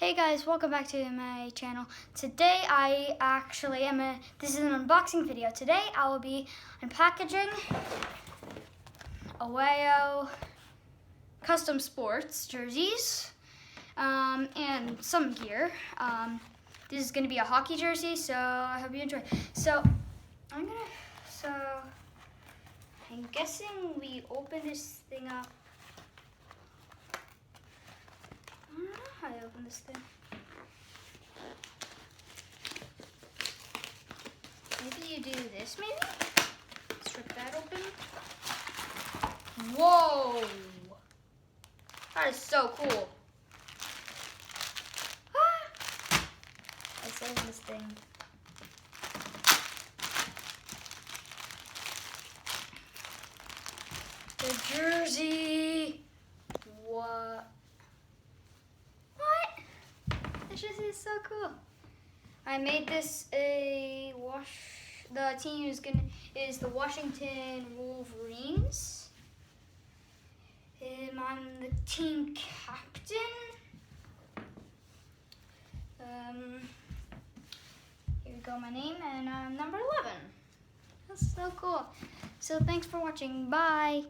Hey guys, welcome back to my channel. Today this is an unboxing video. Today I will be unpackaging owayo custom sports jerseys and some gear. This is going to be a hockey jersey, so I hope you enjoy. I'm guessing we open this thing up. I don't know how to open this thing. Maybe you do this, maybe? Strip that open. Whoa! That is so cool. Ah! Let's open this thing. The jersey. What? This jersey is so cool. I made this the team is the Washington Wolverines. I'm the team captain. Here we go, my name, and I'm number 11. That's so cool. So thanks for watching. Bye.